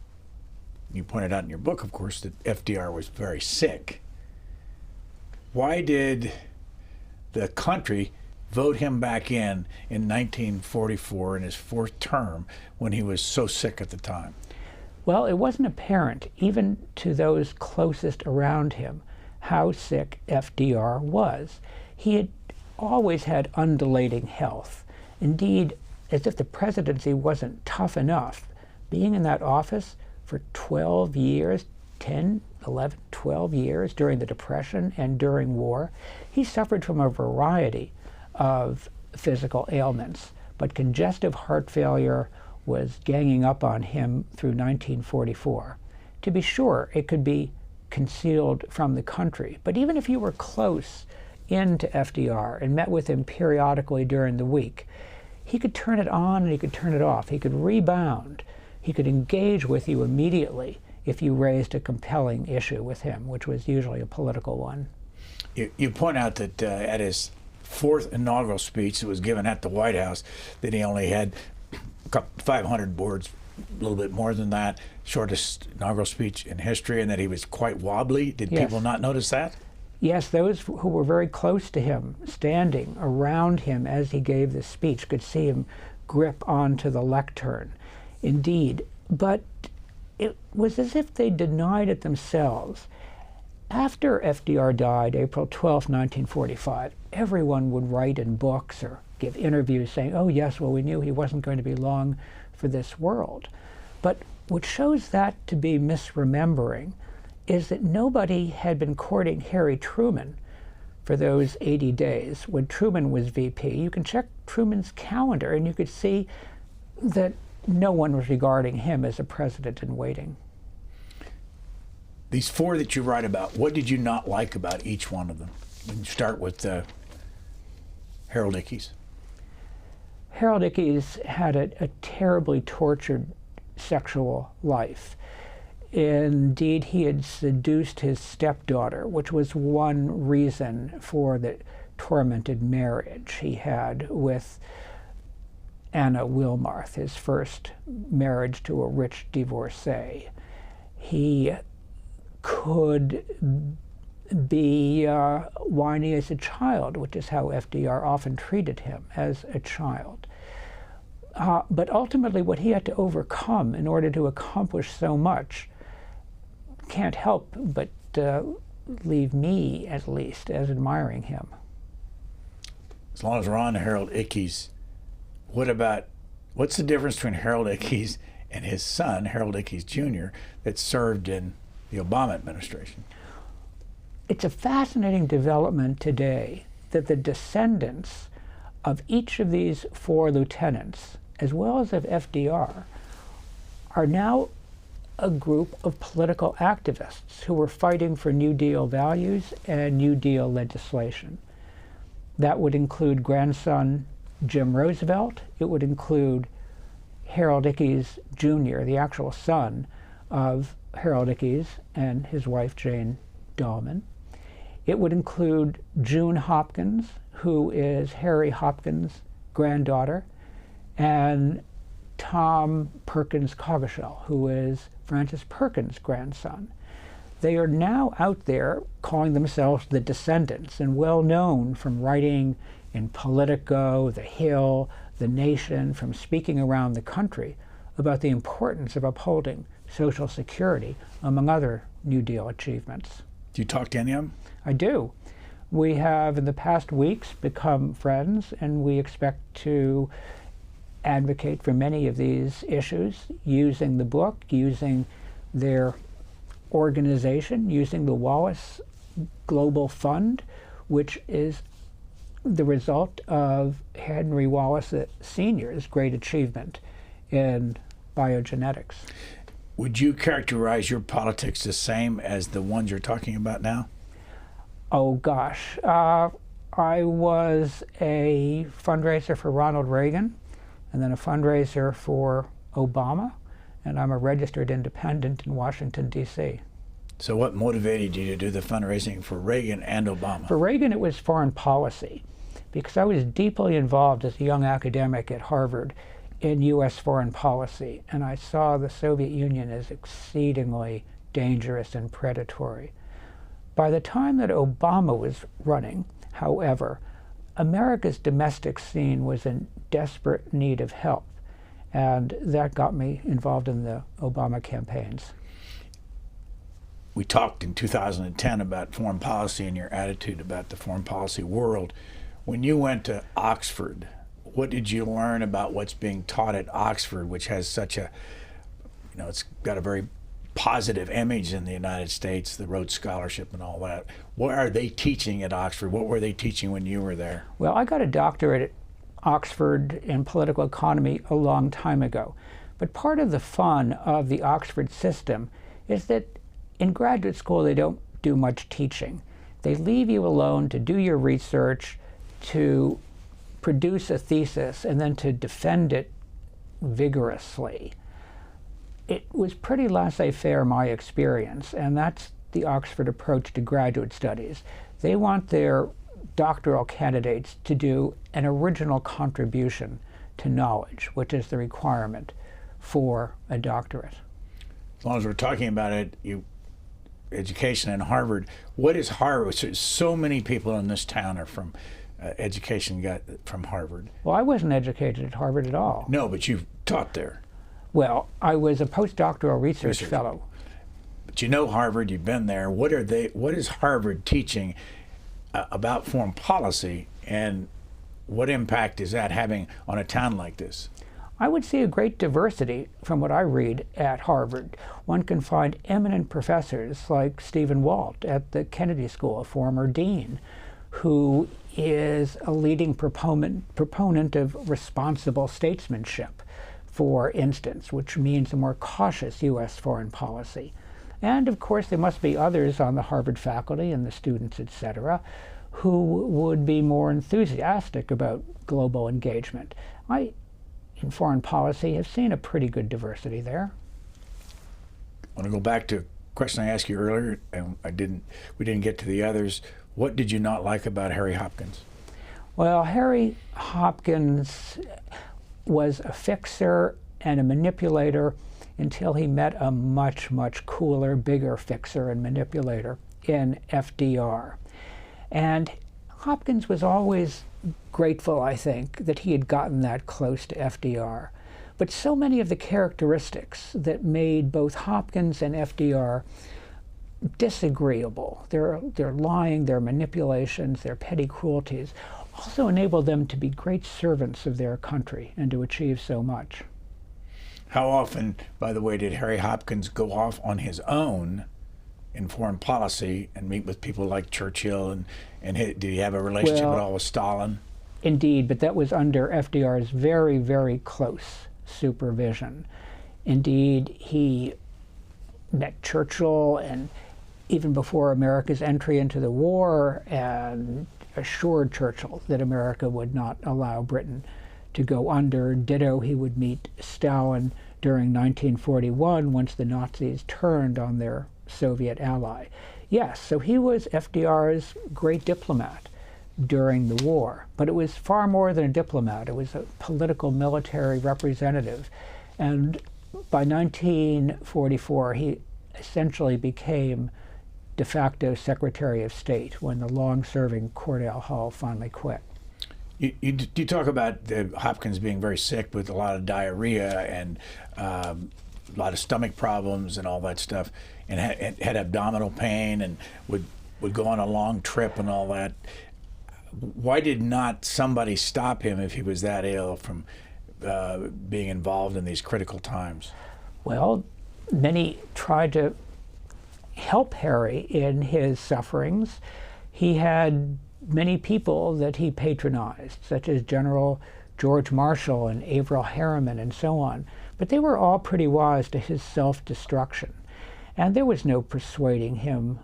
you pointed out in your book, of course, that FDR was very sick. Why did the country vote him back in 1944 in his fourth term when he was so sick at the time? Well, it wasn't apparent, even to those closest around him, how sick FDR was. He had always had undulating health. Indeed, as if the presidency wasn't tough enough, being in that office for 12 years, 10, 11, 12 years during the Depression and during war, he suffered from a variety of physical ailments, but congestive heart failure was ganging up on him through 1944. To be sure, it could be concealed from the country, but even if you were close into FDR and met with him periodically during the week, he could turn it on and he could turn it off. He could rebound. He could engage with you immediately if you raised a compelling issue with him, which was usually a political one. You point out that at his fourth inaugural speech that was given at the White House, that he only had 500 words, a little bit more than that, shortest inaugural speech in history, and that he was quite wobbly. Did Yes. people not notice that? Yes, those who were very close to him, standing around him as he gave the speech, could see him grip onto the lectern. Indeed, but it was as if they denied it themselves. After FDR died, April 12, 1945, everyone would write in books or give interviews saying, oh yes, well, we knew he wasn't going to be long for this world. But what shows that to be misremembering is that nobody had been courting Harry Truman for those 80 days when Truman was VP. You can check Truman's calendar and you could see that no one was regarding him as a president in waiting. These four that you write about, what did you not like about each one of them? We can start with Harold Ickes. Harold Ickes had a terribly tortured sexual life. Indeed, he had seduced his stepdaughter, which was one reason for the tormented marriage he had with Anna Wilmarth, his first marriage to a rich divorcee. He could be whiny as a child, which is how FDR often treated him, as a child. But ultimately what he had to overcome in order to accomplish so much can't help but leave me, at least, as admiring him. As long as we're on Harold Ickes, what's the difference between Harold Ickes and his son, Harold Ickes Jr., that served in the Obama administration? It's a fascinating development today that the descendants of each of these four lieutenants, as well as of FDR, are now a group of political activists who were fighting for New Deal values and New Deal legislation. That would include grandson Jim Roosevelt. It would include Harold Ickes Jr., the actual son of Harold Ickes and his wife Jane Dahlman. It would include June Hopkins, who is Harry Hopkins' granddaughter, and Tom Perkins Coggeshall, who is Francis Perkins' grandson. They are now out there calling themselves the Descendants and well known from writing in Politico, The Hill, The Nation, from speaking around the country about the importance of upholding Social Security, among other New Deal achievements. Do you talk to any of them? I do. We have in the past weeks become friends, and we expect to advocate for many of these issues using the book, using their organization, using the Wallace Global Fund, which is the result of Henry Wallace Sr.'s great achievement in biogenetics. Would you characterize your politics the same as the ones you're talking about now? Oh gosh, I was a fundraiser for Ronald Reagan, and then a fundraiser for Obama, and I'm a registered independent in Washington, D.C. So what motivated you to do the fundraising for Reagan and Obama? For Reagan, it was foreign policy, because I was deeply involved as a young academic at Harvard in U.S. foreign policy, and I saw the Soviet Union as exceedingly dangerous and predatory. By the time that Obama was running, however, America's domestic scene was in desperate need of help, and that got me involved in the Obama campaigns. We talked in 2010 about foreign policy and your attitude about the foreign policy world. When you went to Oxford, what did you learn about what's being taught at Oxford, which has such a, it's got a very positive image in the United States, the Rhodes Scholarship and all that. What are they teaching at Oxford? What were they teaching when you were there? Well, I got a doctorate at Oxford in political economy a long time ago. But part of the fun of the Oxford system is that in graduate school they don't do much teaching. They leave you alone to do your research, to produce a thesis, and then to defend it vigorously. It was pretty laissez-faire, my experience, and that's the Oxford approach to graduate studies. They want their doctoral candidates to do an original contribution to knowledge, which is the requirement for a doctorate. As long as we're talking about it, education in Harvard. What is Harvard? So many people in this town are from education got from Harvard. Well, I wasn't educated at Harvard at all. No, but you taught there. Well, I was a postdoctoral research fellow. But you know Harvard, you've been there. What is Harvard teaching about foreign policy, and what impact is that having on a town like this? I would see a great diversity from what I read at Harvard. One can find eminent professors like Stephen Walt at the Kennedy School, a former dean, who is a leading proponent of responsible statesmanship, for instance, which means a more cautious U.S. foreign policy. And of course there must be others on the Harvard faculty and the students, etc., who would be more enthusiastic about global engagement. I, in foreign policy, have seen a pretty good diversity there. I want to go back to a question I asked you earlier, and we didn't get to the others. What did you not like about Harry Hopkins? Well, Harry Hopkins was a fixer and a manipulator until he met a much, much cooler, bigger fixer and manipulator in FDR. And Hopkins was always grateful, I think, that he had gotten that close to FDR. But so many of the characteristics that made both Hopkins and FDR disagreeable, their lying, their manipulations, their petty cruelties, also enabled them to be great servants of their country and to achieve so much. How often, by the way, did Harry Hopkins go off on his own in foreign policy and meet with people like Churchill, and did he have a relationship at all with Stalin? Indeed, but that was under FDR's very, very close supervision. Indeed, he met Churchill, and even before America's entry into the war, and assured Churchill that America would not allow Britain to go under. Ditto, he would meet Stalin during 1941 once the Nazis turned on their Soviet ally. Yes, so he was FDR's great diplomat during the war, but it was far more than a diplomat. It was a political military representative. And by 1944, he essentially became de facto Secretary of State when the long-serving Cordell Hull finally quit. You talk about Hopkins being very sick with a lot of diarrhea and a lot of stomach problems and all that stuff, and had abdominal pain and would go on a long trip and all that. Why did not somebody stop him if he was that ill from being involved in these critical times? Well, many tried to help Harry in his sufferings. He had many people that he patronized, such as General George Marshall and Averell Harriman and so on, but they were all pretty wise to his self-destruction. And there was no persuading him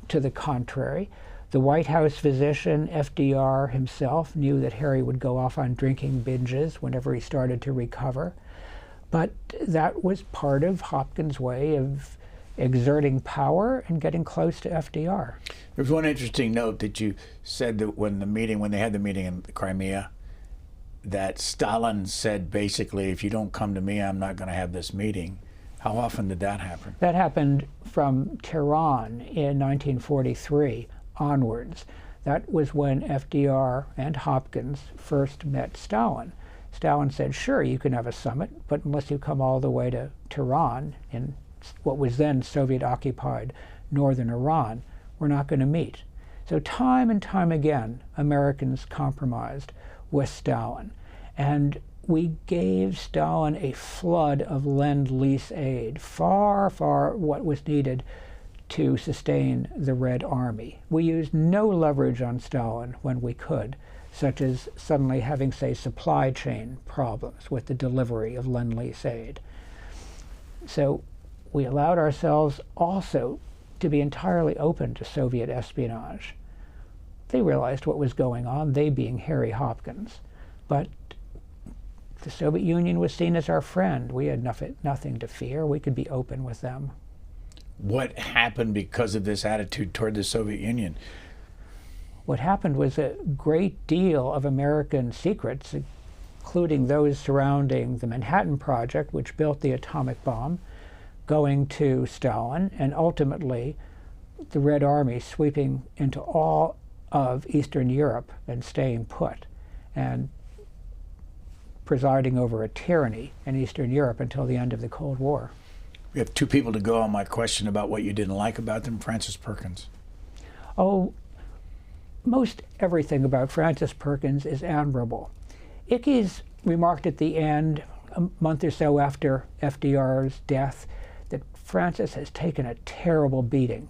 to the contrary. The White House physician, FDR himself, knew that Harry would go off on drinking binges whenever he started to recover. But that was part of Hopkins' way of exerting power and getting close to FDR. There's one interesting note that you said that when they had the meeting in Crimea, that Stalin said basically, if you don't come to me, I'm not going to have this meeting. How often did that happen? That happened from Tehran in 1943 onwards. That was when FDR and Hopkins first met Stalin. Stalin said, sure, you can have a summit, but unless you come all the way to Tehran in what was then Soviet-occupied northern Iran, we're not going to meet. So time and time again, Americans compromised with Stalin. And we gave Stalin a flood of Lend-Lease aid, far, far what was needed to sustain the Red Army. We used no leverage on Stalin when we could, such as suddenly having, say, supply chain problems with the delivery of Lend-Lease aid. So we allowed ourselves also to be entirely open to Soviet espionage. They realized what was going on, they being Harry Hopkins. But the Soviet Union was seen as our friend. We had nothing to fear. We could be open with them. What happened because of this attitude toward the Soviet Union? What happened was a great deal of American secrets, including those surrounding the Manhattan Project, which built the atomic bomb, going to Stalin, and ultimately the Red Army sweeping into all of Eastern Europe and staying put, and presiding over a tyranny in Eastern Europe until the end of the Cold War. We have two people to go on my question about what you didn't like about them. Francis Perkins. Oh, most everything about Francis Perkins is admirable. Ickes remarked at the end, a month or so after FDR's death, that Frances has taken a terrible beating.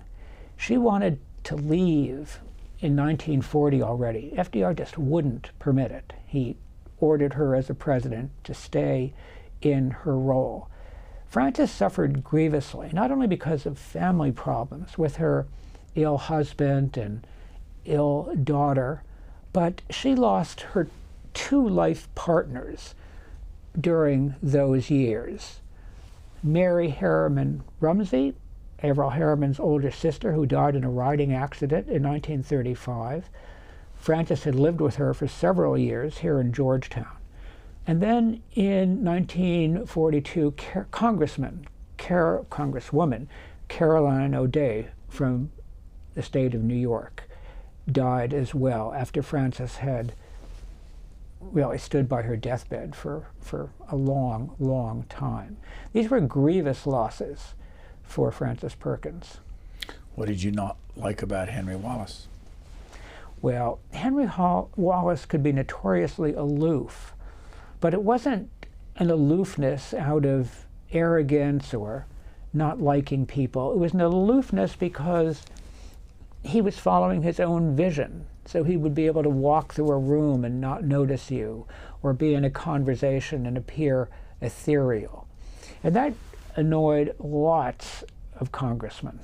She wanted to leave in 1940 already. FDR just wouldn't permit it. He ordered her as a president to stay in her role. Frances suffered grievously, not only because of family problems with her ill husband and ill daughter, but she lost her two life partners during those years. Mary Harriman Rumsey, Averell Harriman's older sister, who died in a riding accident in 1935. Frances had lived with her for several years here in Georgetown. And then in 1942, Congresswoman Caroline O'Day from the state of New York died as well after Frances had really stood by her deathbed for a long, long time. These were grievous losses for Francis Perkins. What did you not like about Henry Wallace? Well, Henry Wallace could be notoriously aloof, but it wasn't an aloofness out of arrogance or not liking people. It was an aloofness because he was following his own vision. So he would be able to walk through a room and not notice you, or be in a conversation and appear ethereal. And that annoyed lots of congressmen.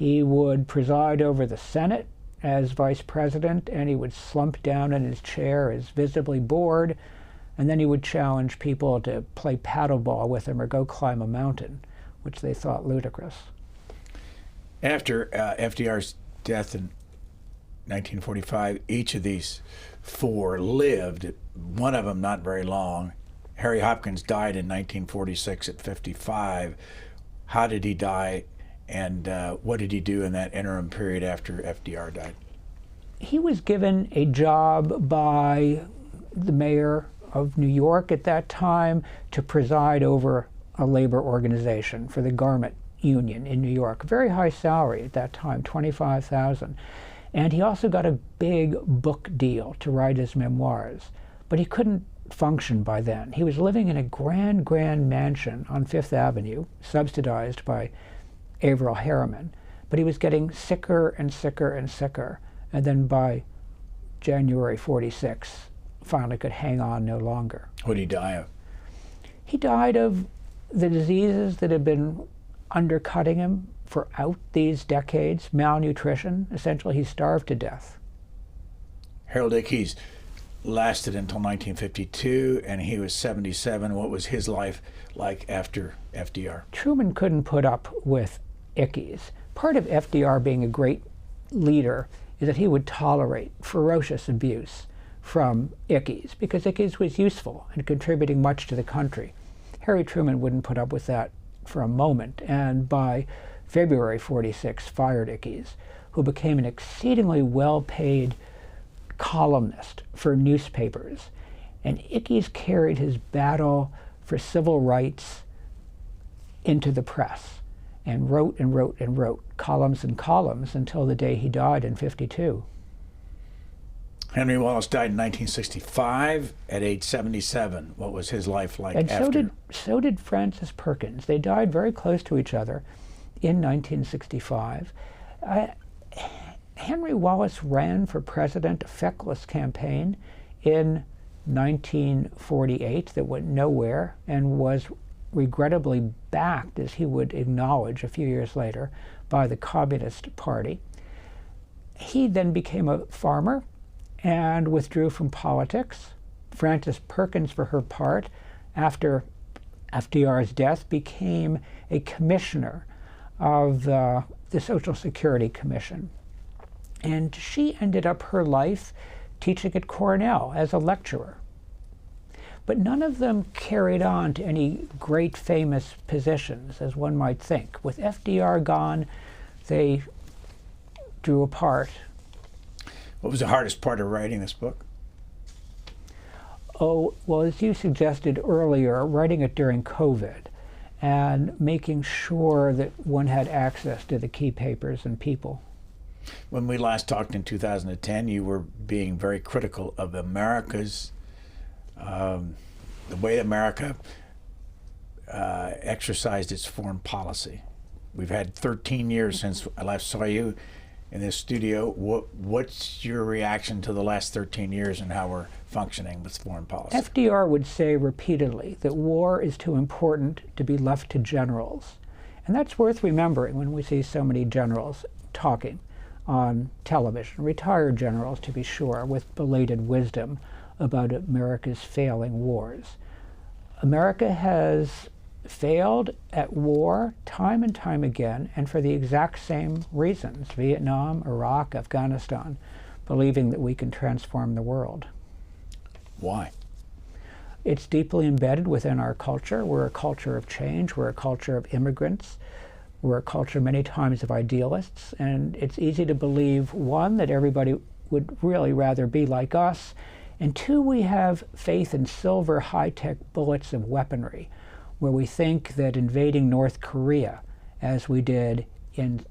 He would preside over the Senate as vice president, and he would slump down in his chair as visibly bored, and then he would challenge people to play paddleball with him or go climb a mountain, which they thought ludicrous. After FDR's death in 1945, each of these four lived, one of them not very long. Harry Hopkins died in 1946 at 55. How did he die, and what did he do in that interim period after FDR died? He was given a job by the mayor of New York at that time to preside over a labor organization for the garment union in New York. Very high salary at that time, $25,000. And he also got a big book deal to write his memoirs. But he couldn't function by then. He was living in a grand mansion on Fifth Avenue, subsidized by Averell Harriman. But he was getting sicker and sicker and sicker. And then by January 46, finally could hang on no longer. What did he die of? He died of the diseases that had been undercutting him throughout these decades. Malnutrition. Essentially, he starved to death. Harold Ickes lasted until 1952, and he was 77. What was his life like after FDR? Truman couldn't put up with Ickes. Part of FDR being a great leader is that he would tolerate ferocious abuse from Ickes, because Ickes was useful and contributing much to the country. Harry Truman wouldn't put up with that for a moment, and by February 46 fired Ickes, who became an exceedingly well-paid columnist for newspapers. And Ickes carried his battle for civil rights into the press and wrote and wrote and wrote columns and columns until the day he died in 52. Henry Wallace died in 1965 at age 77. What was his life like and after? So did Francis Perkins. They died very close to each other in 1965. Henry Wallace ran for president, a feckless campaign, in 1948 that went nowhere and was regrettably backed, as he would acknowledge a few years later, by the Communist Party. He then became a farmer and withdrew from politics. Frances Perkins, for her part, after FDR's death, became a commissioner of the Social Security Commission. And she ended up her life teaching at Cornell as a lecturer. But none of them carried on to any great famous positions, as one might think. With FDR gone, they drew apart. What was the hardest part of writing this book? Oh, well, as you suggested earlier, writing it during COVID and making sure that one had access to the key papers and people. When we last talked in 2010, you were being very critical of America's, the way America exercised its foreign policy. We've had 13 years since I last saw you in this studio. What's your reaction to the last 13 years and how we're functioning with foreign policy? FDR would say repeatedly that war is too important to be left to generals. And that's worth remembering when we see so many generals talking on television, retired generals to be sure, with belated wisdom about America's failing wars. America has failed at war time and time again, and for the exact same reasons: Vietnam, Iraq, Afghanistan, believing that we can transform the world. Why? It's deeply embedded within our culture. We're a culture of change. We're a culture of immigrants. We're a culture many times of idealists, and it's easy to believe, one, that everybody would really rather be like us, and two, we have faith in silver high-tech bullets of weaponry, where we think that invading North Korea, as we did in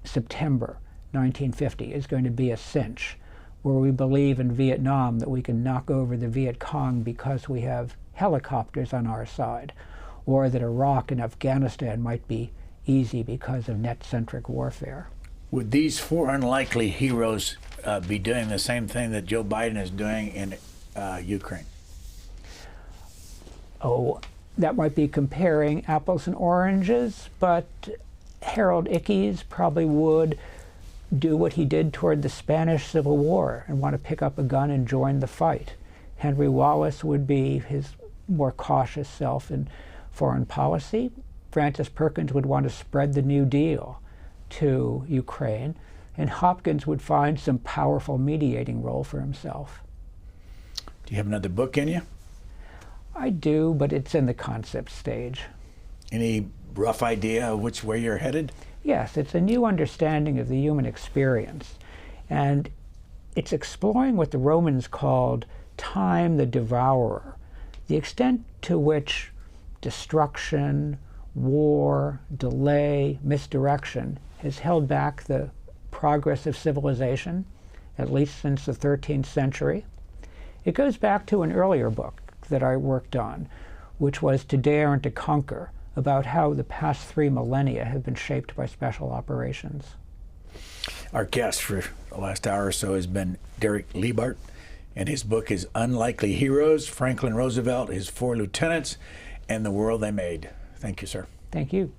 September 1950, is going to be a cinch, where we believe in Vietnam that we can knock over the Viet Cong because we have helicopters on our side, or that Iraq and Afghanistan might be easy because of net-centric warfare. Would these four unlikely heroes be doing the same thing that Joe Biden is doing in Ukraine? Oh, that might be comparing apples and oranges, but Harold Ickes probably would do what he did toward the Spanish Civil War and want to pick up a gun and join the fight. Henry Wallace would be his more cautious self in foreign policy. Francis Perkins would want to spread the New Deal to Ukraine, and Hopkins would find some powerful mediating role for himself. Do you have another book in you? I do, but it's in the concept stage. Any rough idea of which way you're headed? Yes, it's a new understanding of the human experience, and it's exploring what the Romans called time the devourer, the extent to which destruction, war, delay, misdirection has held back the progress of civilization, at least since the 13th century. It goes back to an earlier book that I worked on, which was To Dare and to Conquer, about how the past 3 millennia have been shaped by special operations. Our guest for the last hour or so has been Derek Leebaert, and his book is Unlikely Heroes, Franklin Roosevelt, His 4 Lieutenants, and the World They Made. Thank you, sir. Thank you.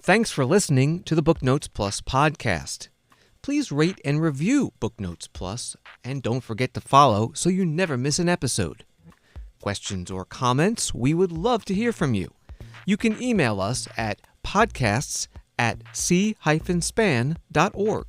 Thanks for listening to the Booknotes Plus podcast. Please rate and review Booknotes Plus, and don't forget to follow so you never miss an episode. Questions or comments, we would love to hear from you. You can email us at podcasts@c-span.org.